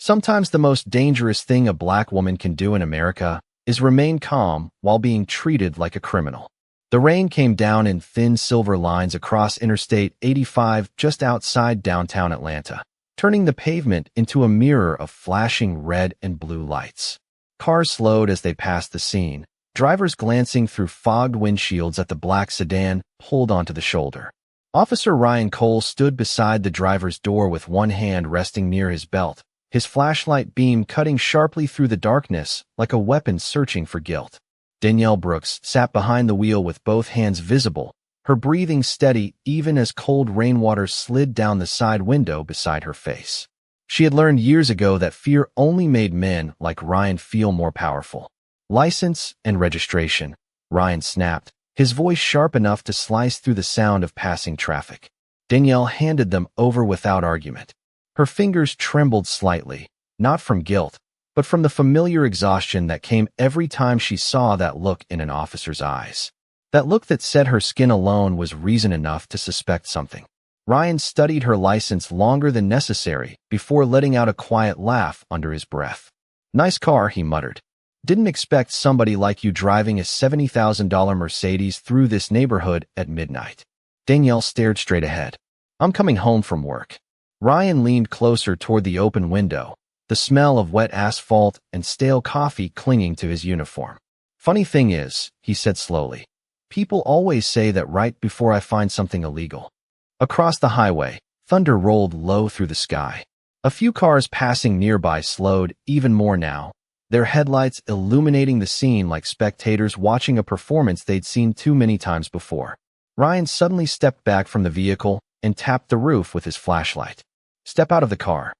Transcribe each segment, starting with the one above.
Sometimes the most dangerous thing a black woman can do in America is remain calm while being treated like a criminal. The rain came down in thin silver lines across Interstate 85 just outside downtown Atlanta, turning the pavement into a mirror of flashing red and blue lights. Cars slowed as they passed the scene, drivers glancing through fogged windshields at the black sedan pulled onto the shoulder. Officer Ryan Cole stood beside the driver's door with one hand resting near his belt, his flashlight beam cutting sharply through the darkness like a weapon searching for guilt. Danielle Brooks sat behind the wheel with both hands visible, her breathing steady even as cold rainwater slid down the side window beside her face. She had learned years ago that fear only made men like Ryan feel more powerful. "License and registration," Ryan snapped, his voice sharp enough to slice through the sound of passing traffic. Danielle handed them over without argument. Her fingers trembled slightly, not from guilt, but from the familiar exhaustion that came every time she saw that look in an officer's eyes. That look that said her skin alone was reason enough to suspect something. Ryan studied her license longer than necessary before letting out a quiet laugh under his breath. "Nice car," he muttered. "Didn't expect somebody like you driving a $70,000 Mercedes through this neighborhood at midnight." Danielle stared straight ahead. "I'm coming home from work." Ryan leaned closer toward the open window, the smell of wet asphalt and stale coffee clinging to his uniform. "Funny thing is," he said slowly, "people always say that right before I find something illegal." Across the highway, thunder rolled low through the sky. A few cars passing nearby slowed even more now, their headlights illuminating the scene like spectators watching a performance they'd seen too many times before. Ryan suddenly stepped back from the vehicle and tapped the roof with his flashlight. "Step out of the car."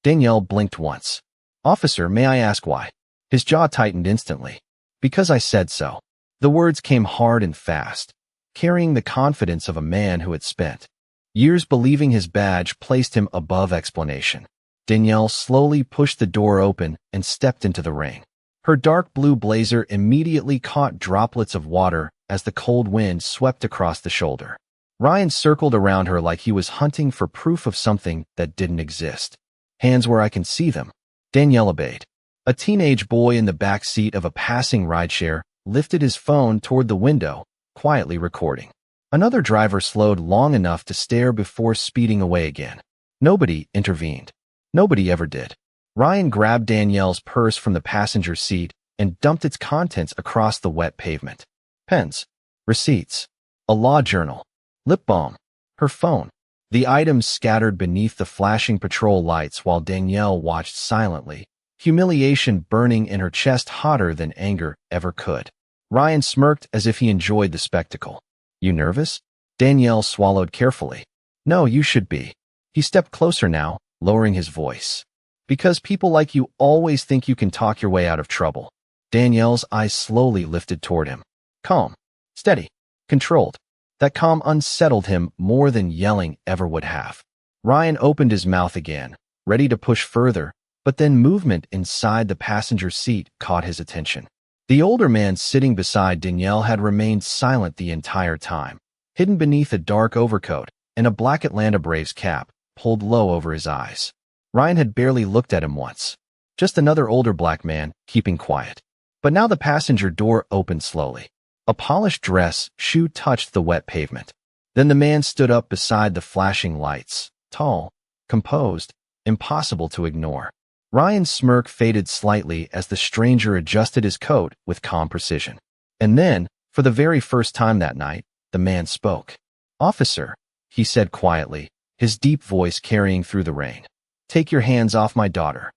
Danielle blinked once. "Officer, may I ask why?" His jaw tightened instantly. "Because I said so." The words came hard and fast, carrying the confidence of a man who had spent years believing his badge placed him above explanation. Danielle slowly pushed the door open and stepped into the rain. Her dark blue blazer immediately caught droplets of water as the cold wind swept across the shoulder. Ryan circled around her like he was hunting for proof of something that didn't exist. "Hands where I can see them." Danielle obeyed. A teenage boy in the back seat of a passing rideshare lifted his phone toward the window, quietly recording. Another driver slowed long enough to stare before speeding away again. Nobody intervened. Nobody ever did. Ryan grabbed Danielle's purse from the passenger seat and dumped its contents across the wet pavement. Pens, receipts, a law journal, lip balm, her phone. The items scattered beneath the flashing patrol lights while Danielle watched silently, humiliation burning in her chest hotter than anger ever could. Ryan smirked as if he enjoyed the spectacle. "You nervous?" Danielle swallowed carefully. "No, you should be." He stepped closer now, lowering his voice. "Because people like you always think you can talk your way out of trouble." Danielle's eyes slowly lifted toward him. Calm, steady, controlled. That calm unsettled him more than yelling ever would have. Ryan opened his mouth again, ready to push further, but then movement inside the passenger seat caught his attention. The older man sitting beside Danielle had remained silent the entire time, hidden beneath a dark overcoat and a black Atlanta Braves cap pulled low over his eyes. Ryan had barely looked at him once. Just another older black man, keeping quiet. But now the passenger door opened slowly. A polished dress shoe touched the wet pavement. Then the man stood up beside the flashing lights, tall, composed, impossible to ignore. Ryan's smirk faded slightly as the stranger adjusted his coat with calm precision. And then, for the very first time that night, the man spoke. "Officer," he said quietly, his deep voice carrying through the rain. "Take your hands off my daughter."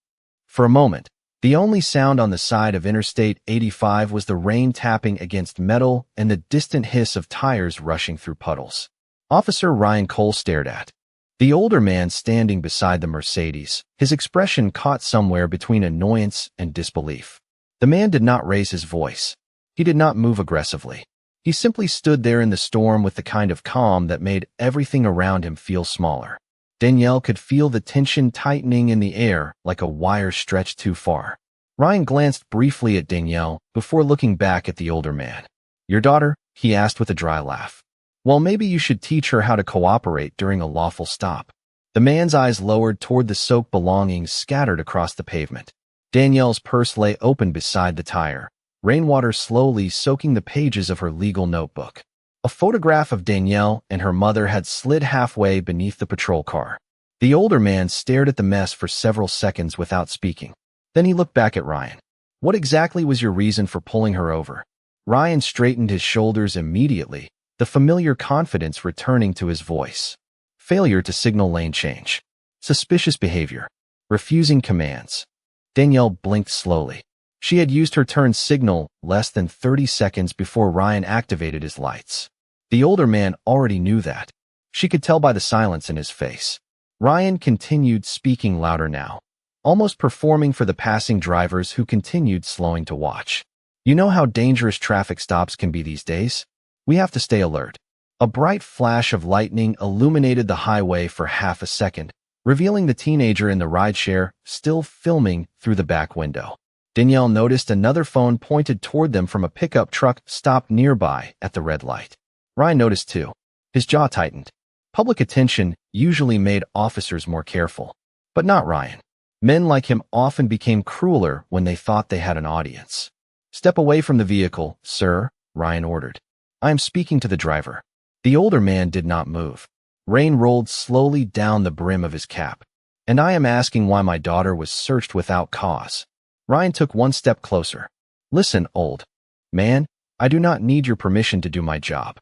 For a moment, the only sound on the side of Interstate 85 was the rain tapping against metal and the distant hiss of tires rushing through puddles. Officer Ryan Cole stared at the older man standing beside the Mercedes, his expression caught somewhere between annoyance and disbelief. The man did not raise his voice. He did not move aggressively. He simply stood there in the storm with the kind of calm that made everything around him feel smaller. Danielle could feel the tension tightening in the air like a wire stretched too far. Ryan glanced briefly at Danielle before looking back at the older man. "Your daughter?" he asked with a dry laugh. "Well, maybe you should teach her how to cooperate during a lawful stop." The man's eyes lowered toward the soaked belongings scattered across the pavement. Danielle's purse lay open beside the tire, rainwater slowly soaking the pages of her legal notebook. A photograph of Danielle and her mother had slid halfway beneath the patrol car. The older man stared at the mess for several seconds without speaking. Then he looked back at Ryan. What exactly was your reason for pulling her over? Ryan straightened his shoulders immediately, the familiar confidence returning to his voice. Failure to signal lane change. Suspicious behavior. Refusing commands. Danielle blinked slowly. She had used her turn signal less than 30 seconds before Ryan activated his lights. The older man already knew that. She could tell by the silence in his face. Ryan continued speaking louder now, almost performing for the passing drivers who continued slowing to watch. You know how dangerous traffic stops can be these days? We have to stay alert. A bright flash of lightning illuminated the highway for half a second, revealing the teenager in the rideshare still filming through the back window. Danielle noticed another phone pointed toward them from a pickup truck stopped nearby at the red light. Ryan noticed too. His jaw tightened. Public attention usually made officers more careful, but not Ryan. Men like him often became crueler when they thought they had an audience. Step away from the vehicle, sir, Ryan ordered. I am speaking to the driver. The older man did not move. Rain rolled slowly down the brim of his cap. And I am asking why my daughter was searched without cause. Ryan took one step closer. Listen, old man, I do not need your permission to do my job.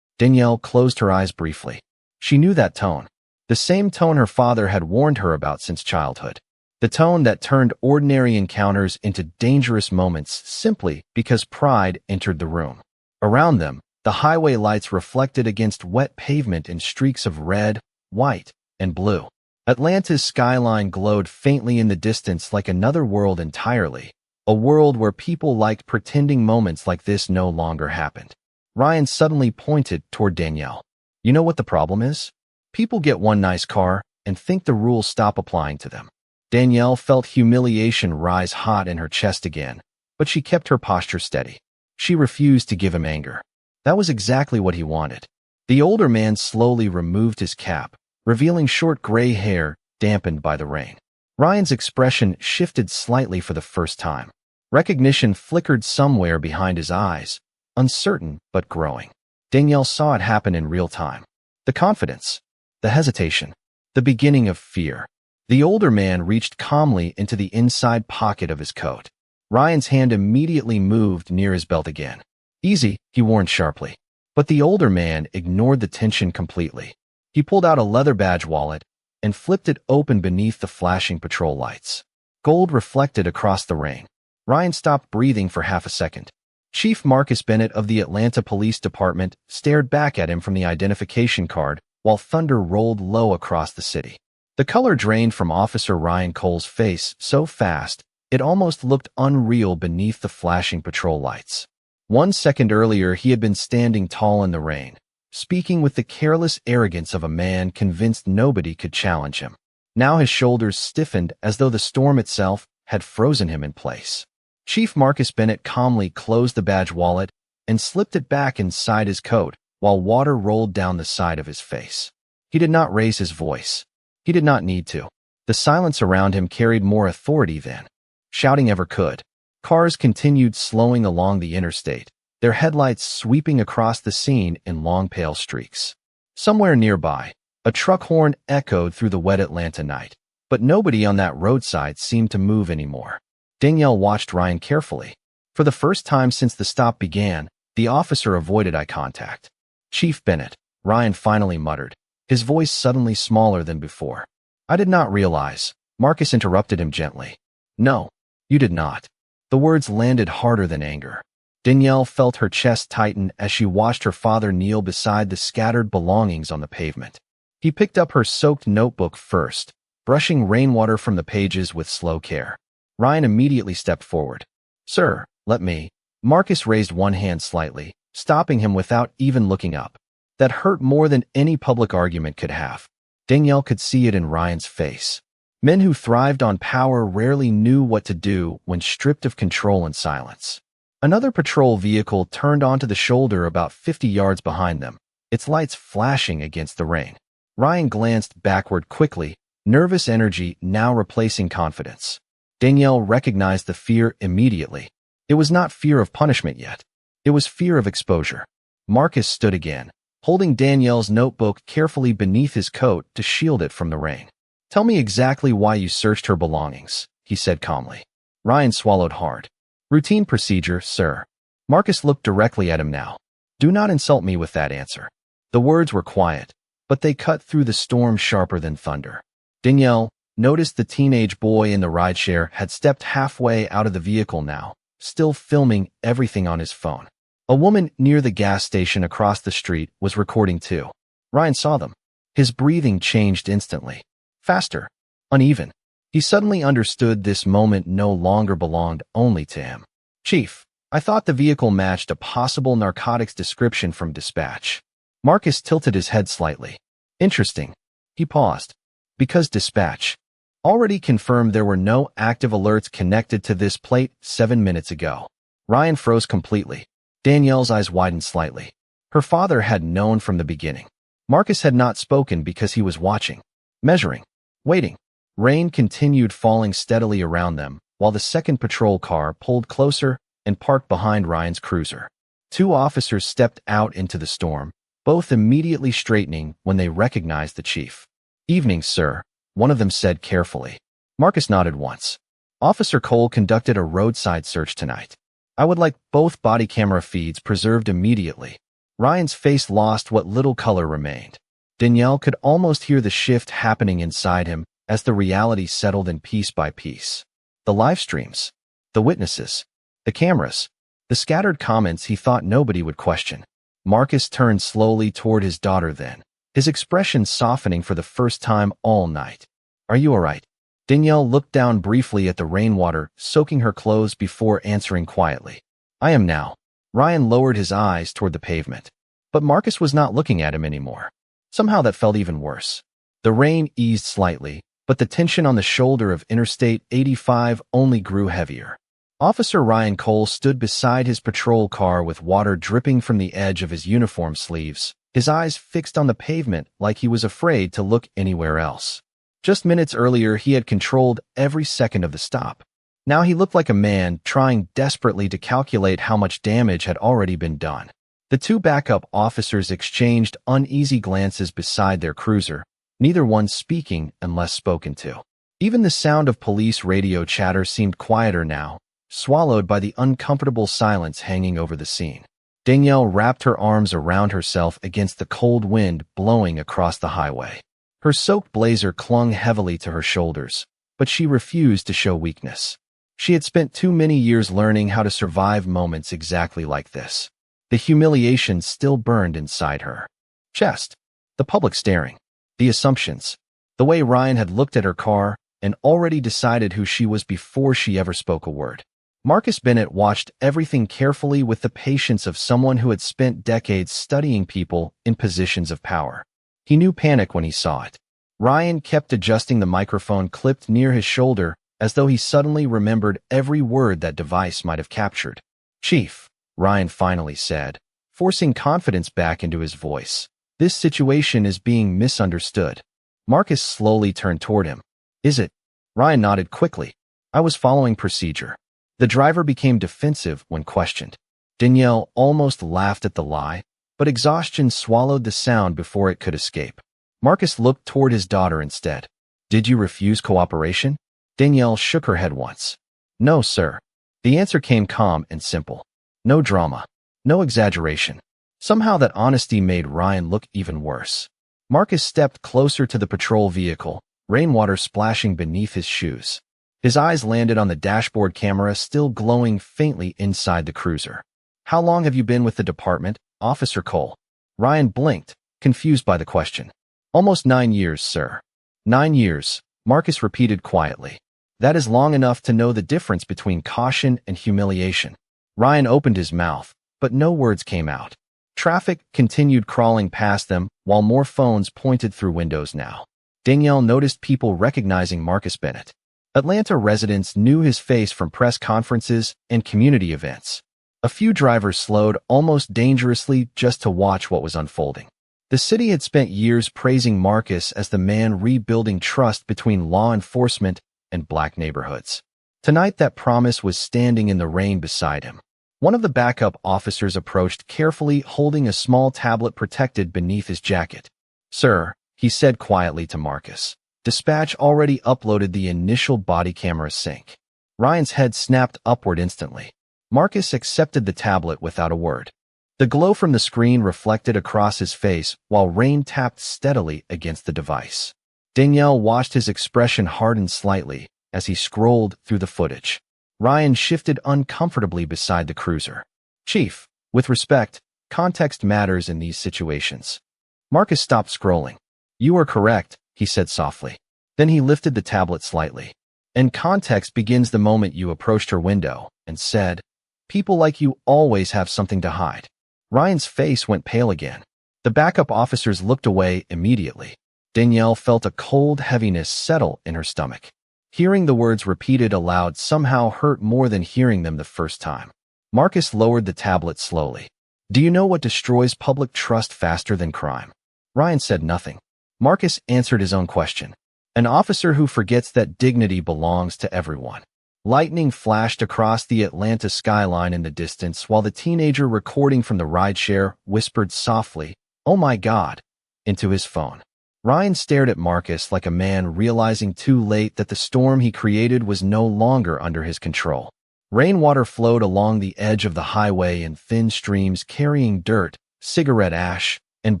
Danielle closed her eyes briefly. She knew that tone. The same tone her father had warned her about since childhood. The tone that turned ordinary encounters into dangerous moments simply because pride entered the room. Around them, the highway lights reflected against wet pavement in streaks of red, white, and blue. Atlanta's skyline glowed faintly in the distance like another world entirely, a world where people liked pretending moments like this no longer happened. Ryan suddenly pointed toward Danielle. You know what the problem is? People get one nice car and think the rules stop applying to them. Danielle felt humiliation rise hot in her chest again, but she kept her posture steady. She refused to give him anger. That was exactly what he wanted. The older man slowly removed his cap, revealing short gray hair dampened by the rain. Ryan's expression shifted slightly for the first time. Recognition flickered somewhere behind his eyes, uncertain but growing. Danielle saw it happen in real time. The confidence, the hesitation, the beginning of fear. The older man reached calmly into the inside pocket of his coat. Ryan's hand immediately moved near his belt again. Easy, he warned sharply. But the older man ignored the tension completely. He pulled out a leather badge wallet and flipped it open beneath the flashing patrol lights. Gold reflected across the rain. Ryan stopped breathing for half a second. Chief Marcus Bennett of the Atlanta Police Department stared back at him from the identification card while thunder rolled low across the city. The color drained from Officer Ryan Cole's face so fast it almost looked unreal beneath the flashing patrol lights. 1 second earlier, he had been standing tall in the rain, speaking with the careless arrogance of a man convinced nobody could challenge him. Now his shoulders stiffened as though the storm itself had frozen him in place. Chief Marcus Bennett calmly closed the badge wallet and slipped it back inside his coat while water rolled down the side of his face. He did not raise his voice. He did not need to. The silence around him carried more authority than shouting ever could. Cars continued slowing along the interstate, their headlights sweeping across the scene in long pale streaks. Somewhere nearby, a truck horn echoed through the wet Atlanta night, but nobody on that roadside seemed to move anymore. Danielle watched Ryan carefully. For the first time since the stop began, the officer avoided eye contact. Chief Bennett, Ryan finally muttered, his voice suddenly smaller than before. I did not realize. Marcus interrupted him gently. No, you did not. The words landed harder than anger. Danielle felt her chest tighten as she watched her father kneel beside the scattered belongings on the pavement. He picked up her soaked notebook first, brushing rainwater from the pages with slow care. Ryan immediately stepped forward. Sir, let me. Marcus raised one hand slightly, stopping him without even looking up. That hurt more than any public argument could have. Danielle could see it in Ryan's face. Men who thrived on power rarely knew what to do when stripped of control and silence. Another patrol vehicle turned onto the shoulder about 50 yards behind them, its lights flashing against the rain. Ryan glanced backward quickly, nervous energy now replacing confidence. Danielle recognized the fear immediately. It was not fear of punishment yet. It was fear of exposure. Marcus stood again, holding Danielle's notebook carefully beneath his coat to shield it from the rain. "Tell me exactly why you searched her belongings," he said calmly. Ryan swallowed hard. "Routine procedure, sir." Marcus looked directly at him now. "Do not insult me with that answer." The words were quiet, but they cut through the storm sharper than thunder. Danielle noticed the teenage boy in the rideshare had stepped halfway out of the vehicle now, still filming everything on his phone. A woman near the gas station across the street was recording too. Ryan saw them. His breathing changed instantly. Faster, uneven. He suddenly understood this moment no longer belonged only to him. "Chief, I thought the vehicle matched a possible narcotics description from dispatch." Marcus tilted his head slightly. "Interesting." He paused. "Because dispatch already confirmed there were no active alerts connected to this plate 7 minutes ago." Ryan froze completely. Danielle's eyes widened slightly. Her father had known from the beginning. Marcus had not spoken because he was watching, measuring, waiting. Rain continued falling steadily around them, while the second patrol car pulled closer and parked behind Ryan's cruiser. 2 officers stepped out into the storm, both immediately straightening when they recognized the chief. "Evening, sir," one of them said carefully. Marcus nodded once. "Officer Cole conducted a roadside search tonight. I would like both body camera feeds preserved immediately." Ryan's face lost what little color remained. Danielle could almost hear the shift happening inside him as the reality settled in piece by piece. The live streams, the witnesses, the cameras, the scattered comments he thought nobody would question. Marcus turned slowly toward his daughter then, his expression softening for the first time all night. "Are you all right?" Danielle looked down briefly at the rainwater, soaking her clothes before answering quietly. "I am now." Ryan lowered his eyes toward the pavement. But Marcus was not looking at him anymore. Somehow that felt even worse. The rain eased slightly, but the tension on the shoulder of Interstate 85 only grew heavier. Officer Ryan Cole stood beside his patrol car with water dripping from the edge of his uniform sleeves, his eyes fixed on the pavement like he was afraid to look anywhere else. Just minutes earlier, he had controlled every second of the stop. Now he looked like a man trying desperately to calculate how much damage had already been done. The 2 backup officers exchanged uneasy glances beside their cruiser, neither one speaking unless spoken to. Even the sound of police radio chatter seemed quieter now, swallowed by the uncomfortable silence hanging over the scene. Danielle wrapped her arms around herself against the cold wind blowing across the highway. Her soaked blazer clung heavily to her shoulders, but she refused to show weakness. She had spent too many years learning how to survive moments exactly like this. The humiliation still burned inside her chest. The public staring. The assumptions. The way Ryan had looked at her car and already decided who she was before she ever spoke a word. Marcus Bennett watched everything carefully with the patience of someone who had spent decades studying people in positions of power. He knew panic when he saw it. Ryan kept adjusting the microphone clipped near his shoulder as though he suddenly remembered every word that device might have captured. "Chief," Ryan finally said, forcing confidence back into his voice. "This situation is being misunderstood." Marcus slowly turned toward him. "Is it?" Ryan nodded quickly. "I was following procedure." The driver became defensive when questioned. Danielle almost laughed at the lie, but exhaustion swallowed the sound before it could escape. Marcus looked toward his daughter instead. "Did you refuse cooperation?" Danielle shook her head once. "No, sir." The answer came calm and simple. No drama. No exaggeration. Somehow that honesty made Ryan look even worse. Marcus stepped closer to the patrol vehicle, rainwater splashing beneath his shoes. His eyes landed on the dashboard camera still glowing faintly inside the cruiser. "How long have you been with the department, Officer Cole?" Ryan blinked, confused by the question. "Almost 9 years, sir." 9 years, Marcus repeated quietly. "That is long enough to know the difference between caution and humiliation." Ryan opened his mouth, but no words came out. Traffic continued crawling past them while more phones pointed through windows now. Danielle noticed people recognizing Marcus Bennett. Atlanta residents knew his face from press conferences and community events. A few drivers slowed almost dangerously just to watch what was unfolding. The city had spent years praising Marcus as the man rebuilding trust between law enforcement and black neighborhoods. Tonight, that promise was standing in the rain beside him. One of the backup officers approached carefully, holding a small tablet protected beneath his jacket. "Sir," he said quietly to Marcus. "Dispatch already uploaded the initial body camera sync." Ryan's head snapped upward instantly. Marcus accepted the tablet without a word. The glow from the screen reflected across his face while rain tapped steadily against the device. Danielle watched his expression harden slightly as he scrolled through the footage. Ryan shifted uncomfortably beside the cruiser. "Chief, with respect, context matters in these situations." Marcus stopped scrolling. "You are correct," he said softly. Then he lifted the tablet slightly. "And context begins the moment you approached her window and said, 'People like you always have something to hide.'" Ryan's face went pale again. The backup officers looked away immediately. Danielle felt a cold heaviness settle in her stomach. Hearing the words repeated aloud somehow hurt more than hearing them the first time. Marcus lowered the tablet slowly. "Do you know what destroys public trust faster than crime?" Ryan said nothing. Marcus answered his own question. "An officer who forgets that dignity belongs to everyone." Lightning flashed across the Atlanta skyline in the distance while the teenager recording from the rideshare whispered softly, "Oh my God," into his phone. Ryan stared at Marcus like a man realizing too late that the storm he created was no longer under his control. Rainwater flowed along the edge of the highway in thin streams carrying dirt, cigarette ash, and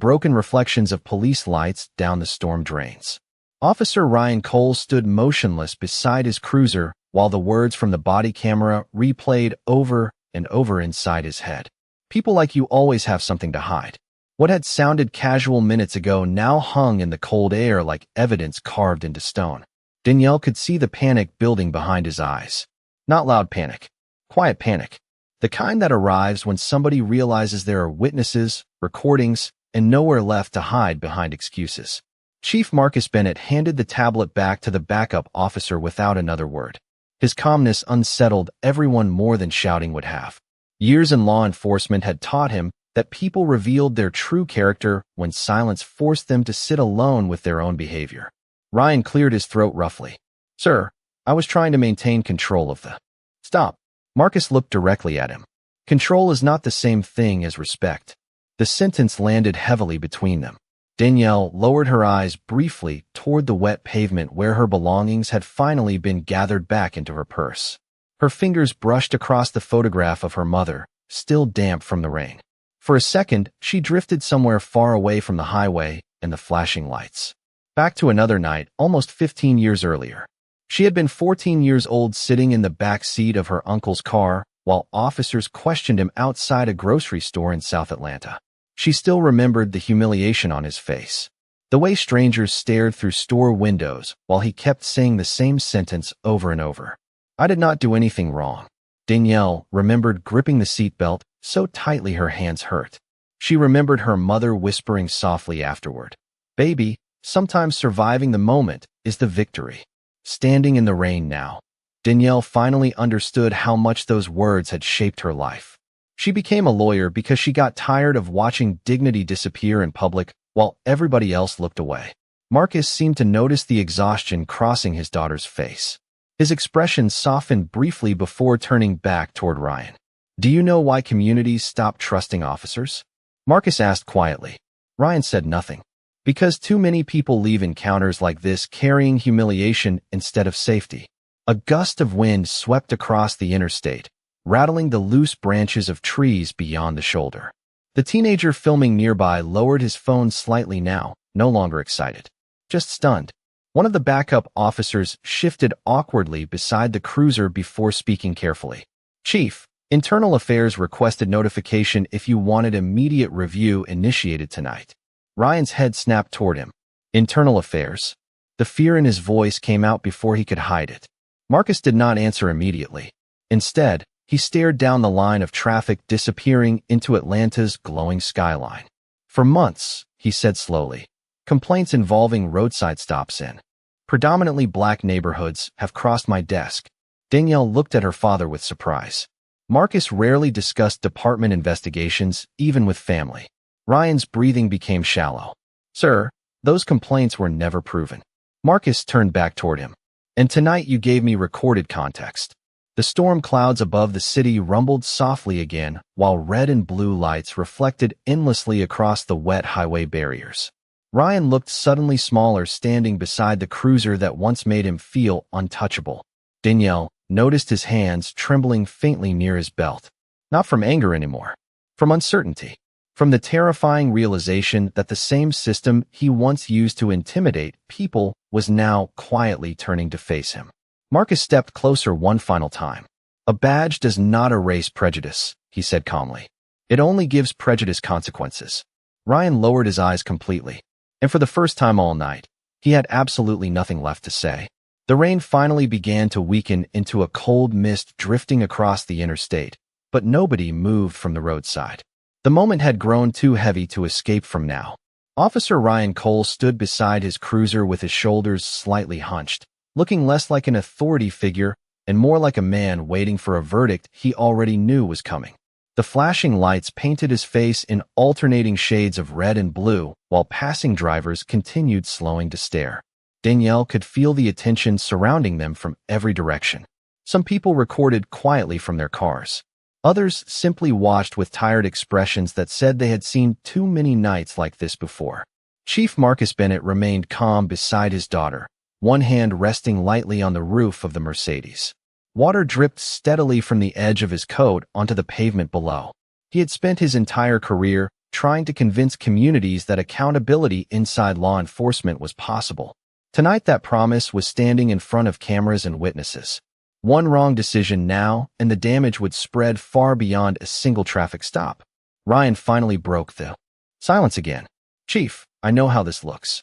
broken reflections of police lights down the storm drains. Officer Ryan Cole stood motionless beside his cruiser while the words from the body camera replayed over and over inside his head. "People like you always have something to hide." What had sounded casual minutes ago now hung in the cold air like evidence carved into stone. Danielle could see the panic building behind his eyes. Not loud panic. Quiet panic. The kind that arrives when somebody realizes there are witnesses, recordings, and nowhere left to hide behind excuses. Chief Marcus Bennett handed the tablet back to the backup officer without another word. His calmness unsettled everyone more than shouting would have. Years in law enforcement had taught him that people revealed their true character when silence forced them to sit alone with their own behavior. Ryan cleared his throat roughly. "Sir, I was trying to maintain control of the—" "Stop." Marcus looked directly at him. "Control is not the same thing as respect." The sentence landed heavily between them. Danielle lowered her eyes briefly toward the wet pavement where her belongings had finally been gathered back into her purse. Her fingers brushed across the photograph of her mother, still damp from the rain. For a second, she drifted somewhere far away from the highway and the flashing lights. Back to another night, almost 15 years earlier. She had been 14 years old sitting in the back seat of her uncle's car while officers questioned him outside a grocery store in South Atlanta. She still remembered the humiliation on his face. The way strangers stared through store windows while he kept saying the same sentence over and over. "I did not do anything wrong." Danielle remembered gripping the seatbelt so tightly her hands hurt. She remembered her mother whispering softly afterward, "Baby, sometimes surviving the moment is the victory." Standing in the rain now, Danielle finally understood how much those words had shaped her life. She became a lawyer because she got tired of watching dignity disappear in public while everybody else looked away. Marcus seemed to notice the exhaustion crossing his daughter's face. His expression softened briefly before turning back toward Ryan. "Do you know why communities stop trusting officers?" Marcus asked quietly. Ryan said nothing. "Because too many people leave encounters like this carrying humiliation instead of safety." A gust of wind swept across the interstate, rattling the loose branches of trees beyond the shoulder. The teenager filming nearby lowered his phone slightly now, no longer excited, just stunned. One of the backup officers shifted awkwardly beside the cruiser before speaking carefully. "Chief, Internal Affairs requested notification if you wanted immediate review initiated tonight." Ryan's head snapped toward him. "Internal Affairs?" The fear in his voice came out before he could hide it. Marcus did not answer immediately. Instead, he stared down the line of traffic disappearing into Atlanta's glowing skyline. "For months," he said slowly, "complaints involving roadside stops in predominantly black neighborhoods have crossed my desk." Danielle looked at her father with surprise. Marcus rarely discussed department investigations, even with family. Ryan's breathing became shallow. Sir, those complaints were never proven. Marcus turned back toward him. And tonight you gave me recorded context. The storm clouds above the city rumbled softly again, while red and blue lights reflected endlessly across the wet highway barriers. Ryan looked suddenly smaller standing beside the cruiser that once made him feel untouchable. Danielle noticed his hands trembling faintly near his belt. Not from anger anymore. From uncertainty. From the terrifying realization that the same system he once used to intimidate people was now quietly turning to face him. Marcus stepped closer one final time. A badge does not erase prejudice, he said calmly. It only gives prejudice consequences. Ryan lowered his eyes completely, and for the first time all night, he had absolutely nothing left to say. The rain finally began to weaken into a cold mist drifting across the interstate, but nobody moved from the roadside. The moment had grown too heavy to escape from now. Officer Ryan Cole stood beside his cruiser with his shoulders slightly hunched, looking less like an authority figure and more like a man waiting for a verdict he already knew was coming. The flashing lights painted his face in alternating shades of red and blue, while passing drivers continued slowing to stare. Danielle could feel the attention surrounding them from every direction. Some people recorded quietly from their cars. Others simply watched with tired expressions that said they had seen too many nights like this before. Chief Marcus Bennett remained calm beside his daughter, one hand resting lightly on the roof of the Mercedes. Water dripped steadily from the edge of his coat onto the pavement below. He had spent his entire career trying to convince communities that accountability inside law enforcement was possible. Tonight that promise was standing in front of cameras and witnesses. One wrong decision now, and the damage would spread far beyond a single traffic stop. Ryan finally broke the silence again. Chief, I know how this looks.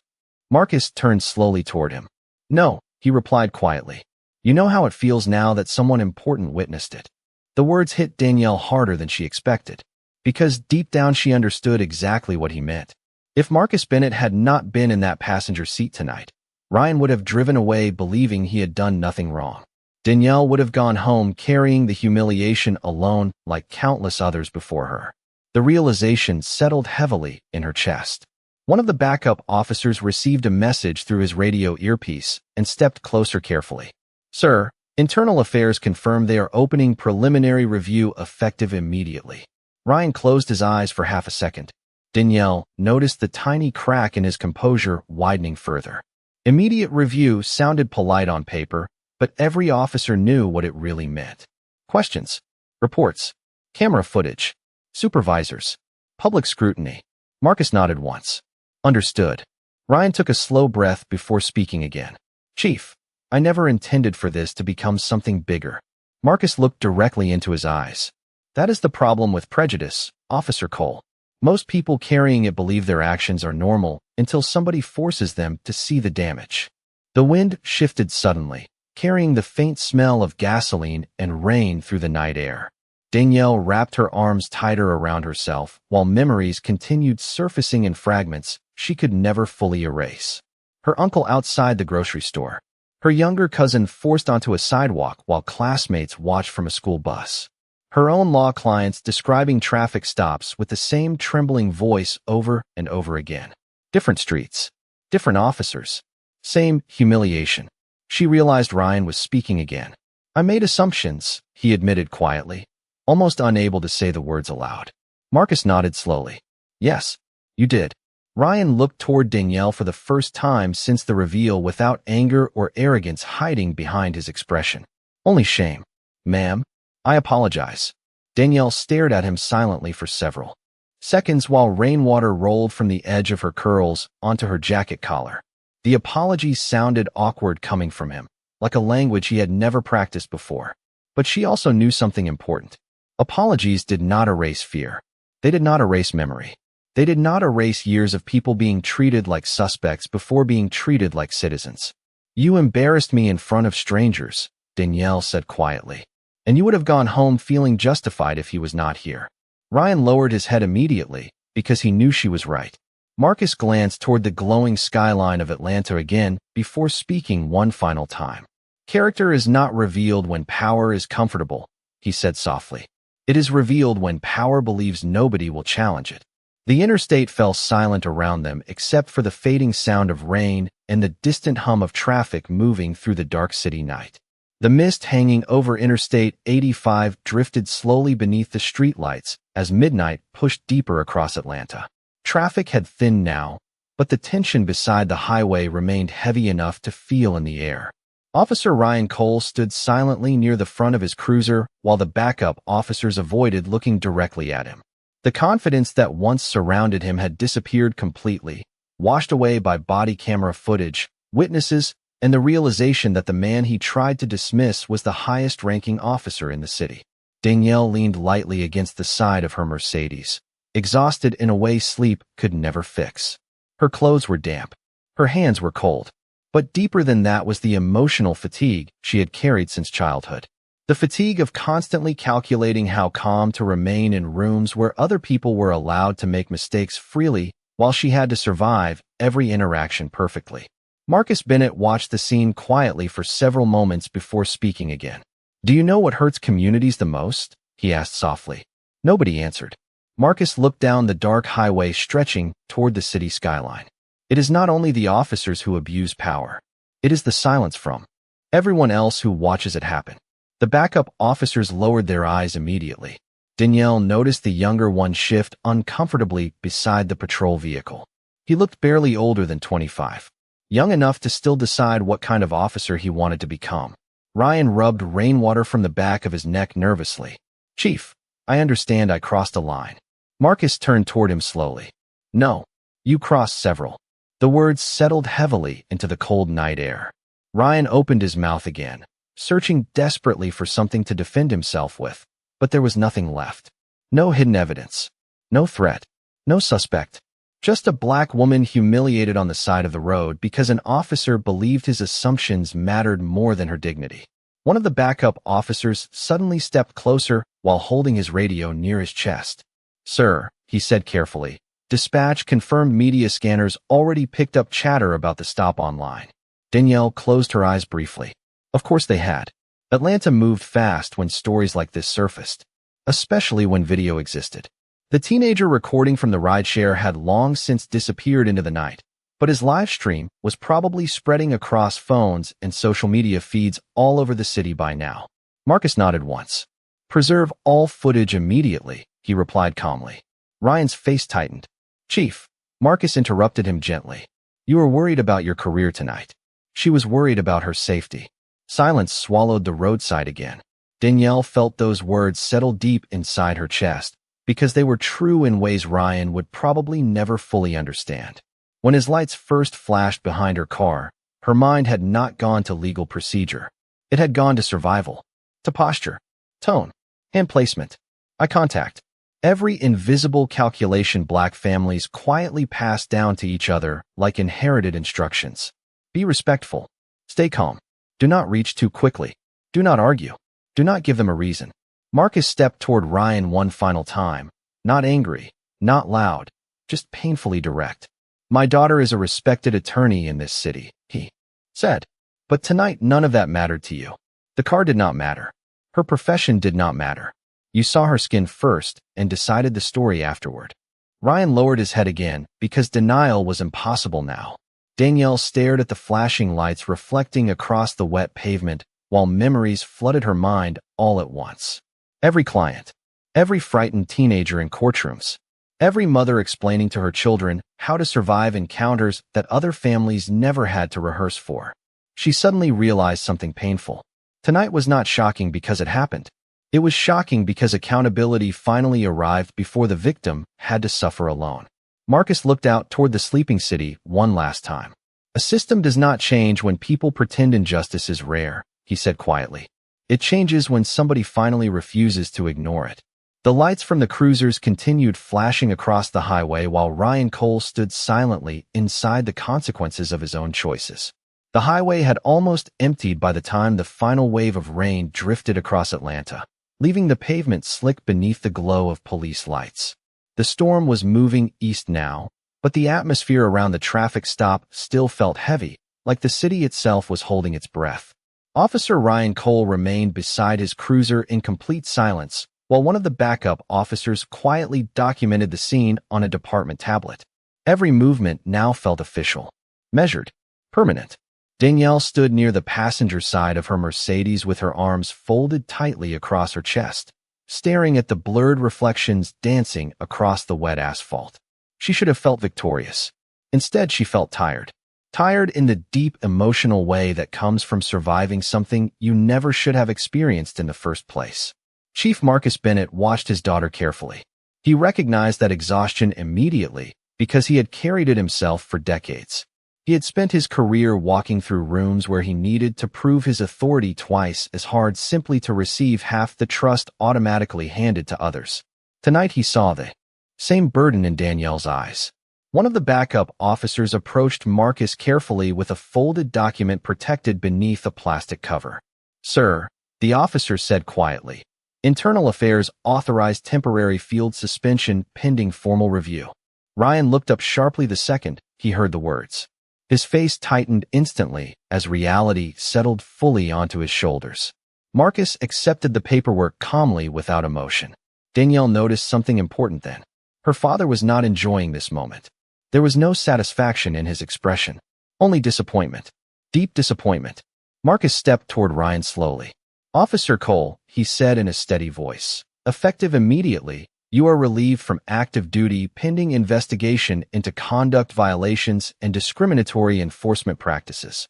Marcus turned slowly toward him. No, he replied quietly. You know how it feels now that someone important witnessed it. The words hit Danielle harder than she expected, because deep down she understood exactly what he meant. If Marcus Bennett had not been in that passenger seat tonight, Ryan would have driven away believing he had done nothing wrong. Danielle would have gone home carrying the humiliation alone like countless others before her. The realization settled heavily in her chest. One of the backup officers received a message through his radio earpiece and stepped closer carefully. Sir, Internal Affairs confirmed they are opening preliminary review effective immediately. Ryan closed his eyes for half a second. Danielle noticed the tiny crack in his composure widening further. Immediate review sounded polite on paper, but every officer knew what it really meant. Questions, reports, camera footage, supervisors, public scrutiny. Marcus nodded once. Understood. Ryan took a slow breath before speaking again. Chief, I never intended for this to become something bigger. Marcus looked directly into his eyes. That is the problem with prejudice, Officer Cole. Most people carrying it believe their actions are normal until somebody forces them to see the damage. The wind shifted suddenly, carrying the faint smell of gasoline and rain through the night air. Danielle wrapped her arms tighter around herself, while memories continued surfacing in fragments she could never fully erase. Her uncle outside the grocery store. Her younger cousin forced onto a sidewalk while classmates watched from a school bus. Her own law clients describing traffic stops with the same trembling voice over and over again. Different streets. Different officers. Same humiliation. She realized Ryan was speaking again. I made assumptions, he admitted quietly, almost unable to say the words aloud. Marcus nodded slowly. Yes, you did. Ryan looked toward Danielle for the first time since the reveal without anger or arrogance hiding behind his expression. Only shame. Ma'am, I apologize. Danielle stared at him silently for several seconds while rainwater rolled from the edge of her curls onto her jacket collar. The apology sounded awkward coming from him, like a language he had never practiced before. But she also knew something important. Apologies did not erase fear. They did not erase memory. They did not erase years of people being treated like suspects before being treated like citizens. You embarrassed me in front of strangers, Danielle said quietly. And you would have gone home feeling justified if he was not here. Ryan lowered his head immediately, because he knew she was right. Marcus glanced toward the glowing skyline of Atlanta again before speaking one final time. Character is not revealed when power is comfortable, he said softly. It is revealed when power believes nobody will challenge it. The interstate fell silent around them except for the fading sound of rain and the distant hum of traffic moving through the dark city night. The mist hanging over Interstate 85 drifted slowly beneath the streetlights as midnight pushed deeper across Atlanta. Traffic had thinned now, but the tension beside the highway remained heavy enough to feel in the air. Officer Ryan Cole stood silently near the front of his cruiser while the backup officers avoided looking directly at him. The confidence that once surrounded him had disappeared completely, washed away by body camera footage, witnesses, and the realization that the man he tried to dismiss was the highest-ranking officer in the city. Danielle leaned lightly against the side of her Mercedes, exhausted in a way sleep could never fix. Her clothes were damp. Her hands were cold. But deeper than that was the emotional fatigue she had carried since childhood. The fatigue of constantly calculating how calm to remain in rooms where other people were allowed to make mistakes freely while she had to survive every interaction perfectly. Marcus Bennett watched the scene quietly for several moments before speaking again. "Do you know what hurts communities the most?" he asked softly. Nobody answered. Marcus looked down the dark highway stretching toward the city skyline. "It is not only the officers who abuse power. It is the silence from everyone else who watches it happen." The backup officers lowered their eyes immediately. Danielle noticed the younger one shift uncomfortably beside the patrol vehicle. He looked barely older than 25, young enough to still decide what kind of officer he wanted to become. Ryan rubbed rainwater from the back of his neck nervously. "Chief, I understand I crossed a line." Marcus turned toward him slowly. "No, you crossed several." The words settled heavily into the cold night air. Ryan opened his mouth again, searching desperately for something to defend himself with, but there was nothing left. No hidden evidence. No threat. No suspect. Just a black woman humiliated on the side of the road because an officer believed his assumptions mattered more than her dignity. One of the backup officers suddenly stepped closer while holding his radio near his chest. "Sir," he said carefully, "dispatch confirmed media scanners already picked up chatter about the stop online." Danielle closed her eyes briefly. Of course they had. Atlanta moved fast when stories like this surfaced, especially when video existed. The teenager recording from the rideshare had long since disappeared into the night, but his live stream was probably spreading across phones and social media feeds all over the city by now. Marcus nodded once. "Preserve all footage immediately," he replied calmly. Ryan's face tightened. "Chief," Marcus interrupted him gently. "You were worried about your career tonight." She was worried about her safety. Silence swallowed the roadside again. Danielle felt those words settle deep inside her chest, because they were true in ways Ryan would probably never fully understand. When his lights first flashed behind her car, her mind had not gone to legal procedure. It had gone to survival, to posture, tone, hand placement, eye contact. Every invisible calculation black families quietly passed down to each other like inherited instructions. Be respectful. Stay calm. Do not reach too quickly. Do not argue. Do not give them a reason. Marcus stepped toward Ryan one final time, not angry, not loud, just painfully direct. "My daughter is a respected attorney in this city," he said. "But tonight none of that mattered to you. The car did not matter. Her profession did not matter. You saw her skin first and decided the story afterward." Ryan lowered his head again because denial was impossible now. Danielle stared at the flashing lights reflecting across the wet pavement while memories flooded her mind all at once. Every client, every frightened teenager in courtrooms, every mother explaining to her children how to survive encounters that other families never had to rehearse for. She suddenly realized something painful. Tonight was not shocking because it happened. It was shocking because accountability finally arrived before the victim had to suffer alone. Marcus looked out toward the sleeping city one last time. "A system does not change when people pretend injustice is rare," he said quietly. "It changes when somebody finally refuses to ignore it." The lights from the cruisers continued flashing across the highway while Ryan Cole stood silently inside the consequences of his own choices. The highway had almost emptied by the time the final wave of rain drifted across Atlanta, leaving the pavement slick beneath the glow of police lights. The storm was moving east now, but the atmosphere around the traffic stop still felt heavy, like the city itself was holding its breath. Officer Ryan Cole remained beside his cruiser in complete silence, while one of the backup officers quietly documented the scene on a department tablet. Every movement now felt official, measured, permanent. Danielle stood near the passenger side of her Mercedes with her arms folded tightly across her chest, staring at the blurred reflections dancing across the wet asphalt. She should have felt victorious. Instead, she felt tired. Tired in the deep emotional way that comes from surviving something you never should have experienced in the first place. Chief Marcus Bennett watched his daughter carefully. He recognized that exhaustion immediately because he had carried it himself for decades. He had spent his career walking through rooms where he needed to prove his authority twice as hard simply to receive half the trust automatically handed to others. Tonight he saw the same burden in Danielle's eyes. One of the backup officers approached Marcus carefully with a folded document protected beneath a plastic cover. "Sir," the officer said quietly, "Internal Affairs authorized temporary field suspension pending formal review." Ryan looked up sharply the second he heard the words. His face tightened instantly as reality settled fully onto his shoulders. Marcus accepted the paperwork calmly without emotion. Danielle noticed something important then. Her father was not enjoying this moment. There was no satisfaction in his expression, only disappointment. Deep disappointment. Marcus stepped toward Ryan slowly. "Officer Cole," he said in a steady voice, "effective immediately, you are relieved from active duty pending investigation into conduct violations and discriminatory enforcement practices."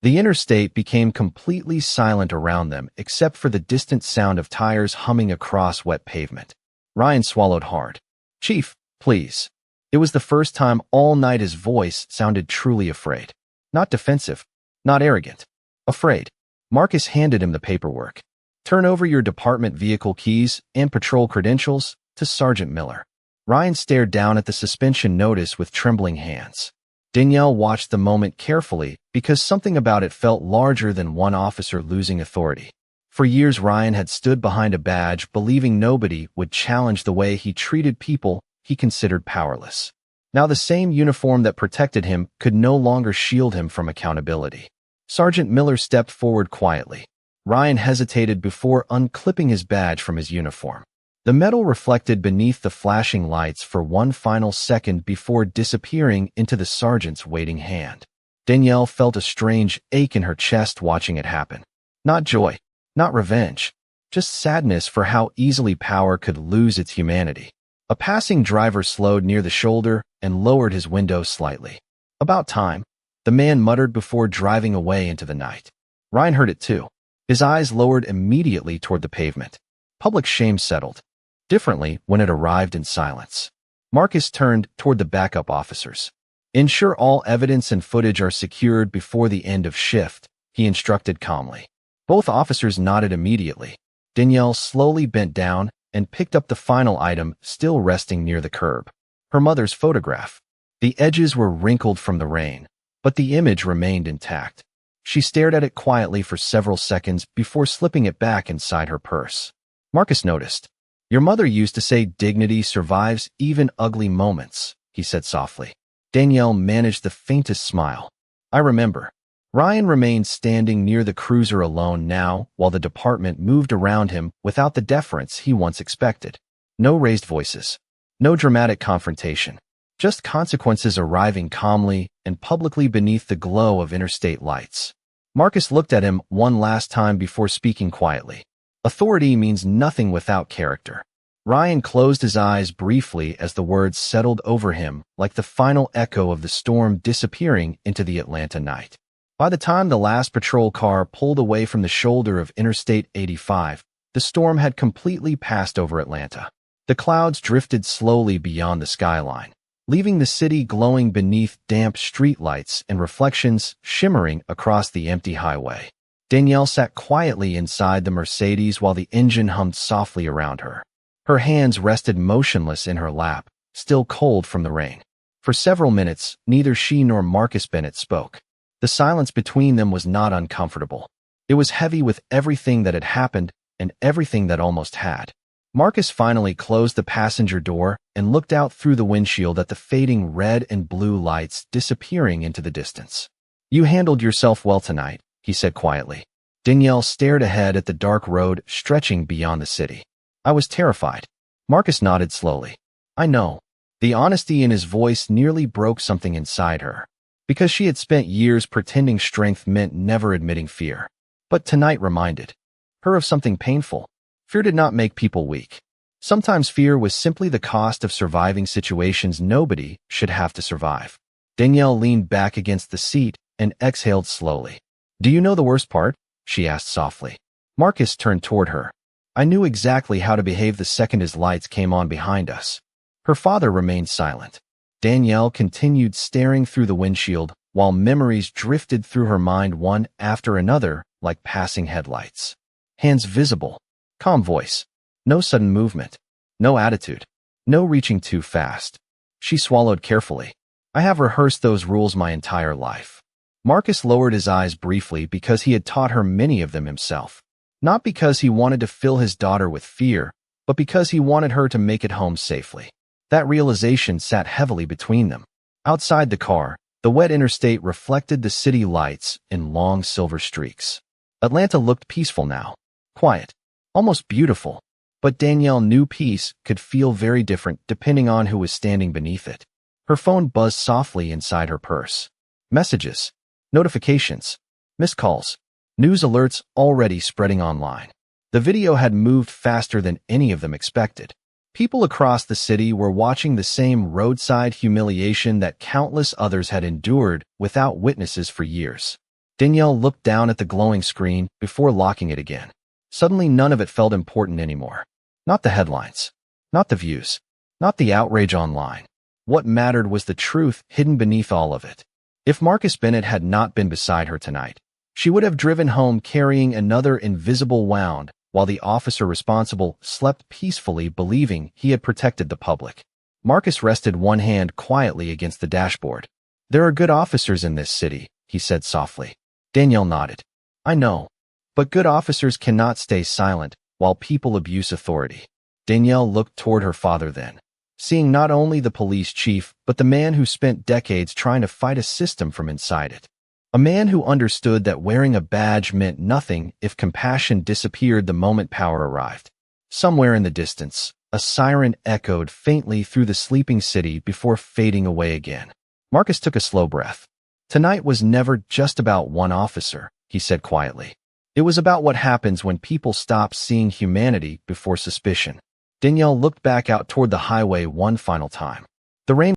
The interstate became completely silent around them except for the distant sound of tires humming across wet pavement. Ryan swallowed hard. "Chief, please." It was the first time all night his voice sounded truly afraid. Not defensive, not arrogant. Afraid. Marcus handed him the paperwork. "Turn over your department vehicle keys and patrol credentials to Sergeant Miller." Ryan stared down at the suspension notice with trembling hands. Danielle watched the moment carefully because something about it felt larger than one officer losing authority. For years Ryan had stood behind a badge believing nobody would challenge the way he treated people he considered powerless. Now the same uniform that protected him could no longer shield him from accountability. Sergeant Miller stepped forward quietly. Ryan hesitated before unclipping his badge from his uniform. The metal reflected beneath the flashing lights for one final second before disappearing into the sergeant's waiting hand. Danielle felt a strange ache in her chest watching it happen. Not joy, not revenge, just sadness for how easily power could lose its humanity. A passing driver slowed near the shoulder and lowered his window slightly. "About time," the man muttered before driving away into the night. Ryan heard it too. His eyes lowered immediately toward the pavement. Public shame settled. Differently when it arrived in silence. Marcus turned toward the backup officers. "Ensure all evidence and footage are secured before the end of shift," he instructed calmly. Both officers nodded immediately. Danielle slowly bent down and picked up the final item still resting near the curb. Her mother's photograph. The edges were wrinkled from the rain, but the image remained intact. She stared at it quietly for several seconds before slipping it back inside her purse. Marcus noticed. "Your mother used to say dignity survives even ugly moments," he said softly. Danielle managed the faintest smile. "I remember." Ryan remained standing near the cruiser alone now while the department moved around him without the deference he once expected. No raised voices. No dramatic confrontation. Just consequences arriving calmly and publicly beneath the glow of interstate lights. Marcus looked at him one last time before speaking quietly. "Authority means nothing without character." Ryan closed his eyes briefly as the words settled over him like the final echo of the storm disappearing into the Atlanta night. By the time the last patrol car pulled away from the shoulder of Interstate 85, the storm had completely passed over Atlanta. The clouds drifted slowly beyond the skyline, leaving the city glowing beneath damp streetlights and reflections shimmering across the empty highway. Danielle sat quietly inside the Mercedes while the engine hummed softly around her. Her hands rested motionless in her lap, still cold from the rain. For several minutes, neither she nor Marcus Bennett spoke. The silence between them was not uncomfortable. It was heavy with everything that had happened and everything that almost had. Marcus finally closed the passenger door and looked out through the windshield at the fading red and blue lights disappearing into the distance. "You handled yourself well tonight," he said quietly. Danielle stared ahead at the dark road stretching beyond the city. I was terrified. Marcus nodded slowly. I know. The honesty in his voice nearly broke something inside her, because she had spent years pretending strength meant never admitting fear. But tonight reminded her of something painful. Fear did not make people weak. Sometimes fear was simply the cost of surviving situations nobody should have to survive. Danielle leaned back against the seat and exhaled slowly. Do you know the worst part? She asked softly. Marcus turned toward her. I knew exactly how to behave the second his lights came on behind us. Her father remained silent. Danielle continued staring through the windshield while memories drifted through her mind one after another like passing headlights. Hands visible. Calm voice. No sudden movement. No attitude. No reaching too fast. She swallowed carefully. I have rehearsed those rules my entire life. Marcus lowered his eyes briefly because he had taught her many of them himself. Not because he wanted to fill his daughter with fear, but because he wanted her to make it home safely. That realization sat heavily between them. Outside the car, the wet interstate reflected the city lights in long silver streaks. Atlanta looked peaceful now. Quiet. Almost beautiful. But Danielle knew peace could feel very different depending on who was standing beneath it. Her phone buzzed softly inside her purse. Messages. Notifications. Missed calls. News alerts already spreading online. The video had moved faster than any of them expected. People across the city were watching the same roadside humiliation that countless others had endured without witnesses for years. Danielle looked down at the glowing screen before locking it again. Suddenly none of it felt important anymore. Not the headlines. Not the views. Not the outrage online. What mattered was the truth hidden beneath all of it. If Marcus Bennett had not been beside her tonight, she would have driven home carrying another invisible wound, while the officer responsible slept peacefully believing he had protected the public. Marcus rested one hand quietly against the dashboard. There are good officers in this city, he said softly. Danielle nodded. I know. But good officers cannot stay silent while people abuse authority. Danielle looked toward her father then, seeing not only the police chief, but the man who spent decades trying to fight a system from inside it. A man who understood that wearing a badge meant nothing if compassion disappeared the moment power arrived. Somewhere in the distance, a siren echoed faintly through the sleeping city before fading away again. Marcus took a slow breath. Tonight was never just about one officer, he said quietly. It was about what happens when people stop seeing humanity before suspicion. Danielle looked back out toward the highway one final time. The rain